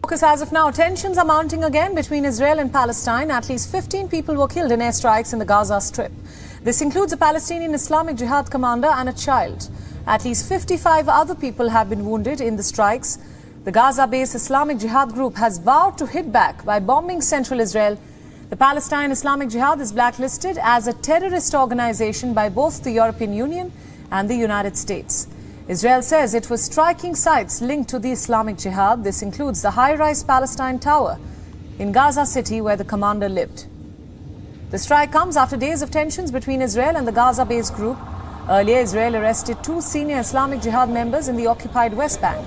Focus as of now, tensions are mounting again between Israel and Palestine. At least 15 people were killed in airstrikes in the Gaza Strip. This includes a Palestinian Islamic Jihad commander and a child. At least 55 other people have been wounded in the strikes. The Gaza-based Islamic Jihad group has vowed to hit back by bombing central Israel. The Palestine Islamic Jihad is blacklisted as a terrorist organization by both the European Union and the United States. Israel says it was striking sites linked to the Islamic Jihad. This includes the high-rise Palestine Tower in Gaza City where the commander lived. The strike comes after days of tensions between Israel and the Gaza-based group. Earlier, Israel arrested 2 senior Islamic Jihad members in the occupied West Bank.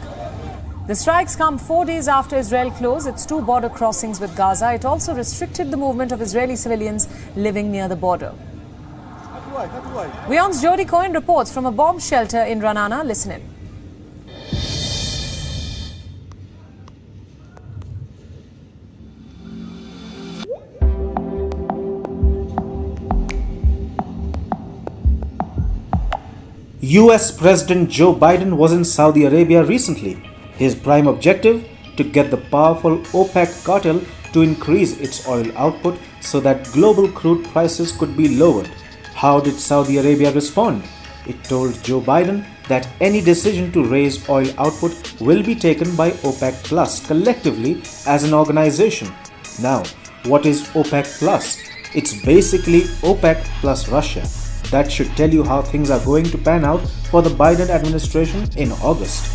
The strikes come 4 days after Israel closed its 2 border crossings with Gaza. It also restricted the movement of Israeli civilians living near the border. WION's Jody Cohen reports from a bomb shelter in Ra'anana. Listen in. US President Joe Biden was in Saudi Arabia recently. His prime objective? To get the powerful OPEC cartel to increase its oil output so that global crude prices could be lowered. How did Saudi Arabia respond? It told Joe Biden that any decision to raise oil output will be taken by OPEC Plus collectively as an organization. Now, what is OPEC Plus? It's basically OPEC plus Russia. That should tell you how things are going to pan out for the Biden administration in August.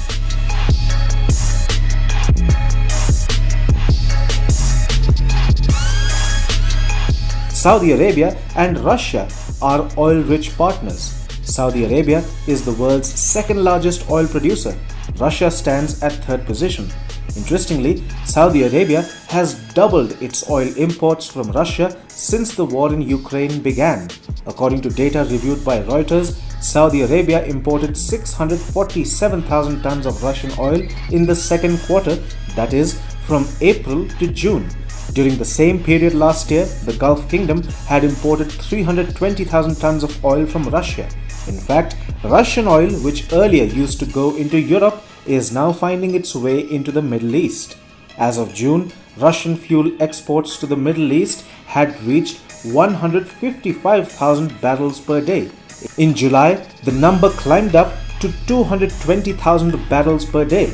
Saudi Arabia and Russia are oil-rich partners. Saudi Arabia is the world's second largest oil producer. Russia stands at third position. Interestingly, Saudi Arabia has doubled its oil imports from Russia since the war in Ukraine began. According to data reviewed by Reuters, Saudi Arabia imported 647,000 tons of Russian oil in the second quarter, that is, from April to June. During the same period last year, the Gulf Kingdom had imported 320,000 tons of oil from Russia. In fact, Russian oil, which earlier used to go into Europe, is now finding its way into the Middle East. As of June, Russian fuel exports to the Middle East had reached 155,000 barrels per day. In July, the number climbed up to 220,000 barrels per day.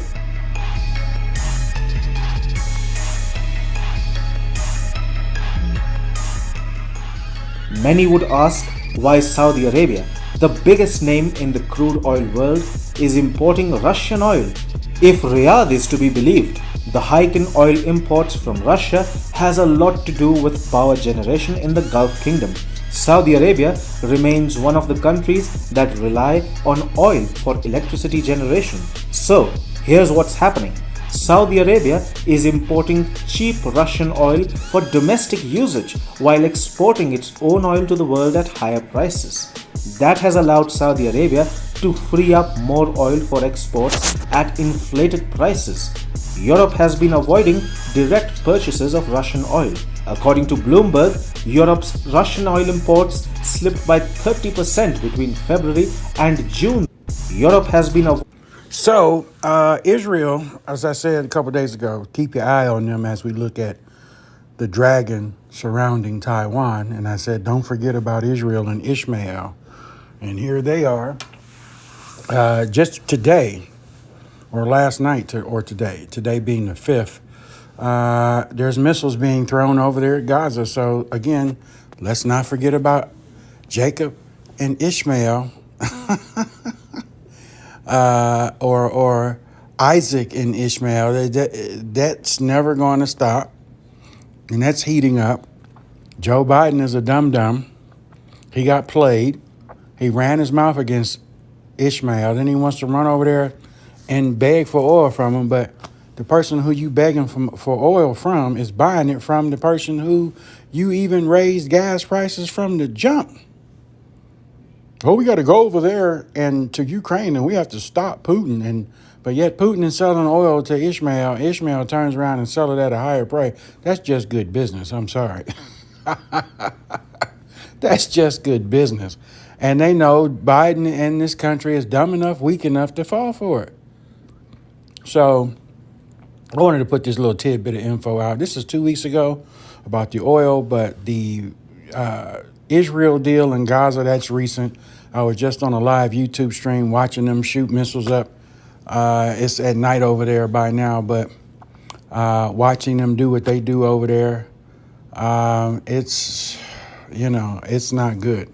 Many would ask why Saudi Arabia, the biggest name in the crude oil world, is importing Russian oil. If Riyadh is to be believed, the hike in oil imports from Russia has a lot to do with power generation in the Gulf Kingdom. Saudi Arabia remains one of the countries that rely on oil for electricity generation. So, here's what's happening. Saudi Arabia is importing cheap Russian oil for domestic usage while exporting its own oil to the world at higher prices. That has allowed Saudi Arabia to free up more oil for exports at inflated prices. Europe has been avoiding direct purchases of Russian oil. According to Bloomberg, Europe's Russian oil imports slipped by 30% between February and June. Europe has been So, Israel, as I said a couple days ago, keep your eye on them as we look at the dragon surrounding Taiwan. And I said, don't forget about Israel and Ishmael. And here they are. Just today, or last night, or today being the 5th, there's missiles being thrown over there at Gaza. So, again, let's not forget about Jacob and Ishmael. Or Isaac and Ishmael. That's never going to stop. And that's heating up. Joe Biden is a dum-dum. He got played. He ran his mouth against Ishmael. Then he wants to run over there and beg for oil from him. But the person who you begging for oil from is buying it from the person who you even raised gas prices from the jump. Oh, we got to go over there and to Ukraine, and we have to stop Putin. But yet Putin is selling oil to Ishmael. Ishmael turns around and sells it at a higher price. That's just good business. I'm sorry. That's just good business. And they know Biden and this country is dumb enough, weak enough to fall for it. So I wanted to put this little tidbit of info out. This is 2 weeks ago about the oil, but the Israel deal in Gaza, that's recent. I was just on a live YouTube stream watching them shoot missiles up. It's at night over there by now, but watching them do what they do over there, it's not good.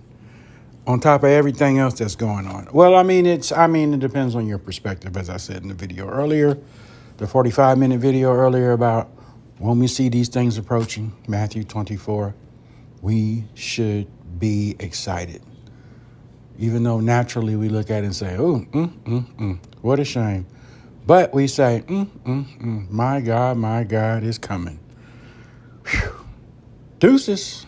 On top of everything else that's going on. Well, it depends on your perspective, as I said in the video earlier, the 45-minute video earlier about when we see these things approaching, Matthew 24, we should be excited. Even though naturally we look at it and say, oh, what a shame. But we say, my God is coming. Whew. Deuces.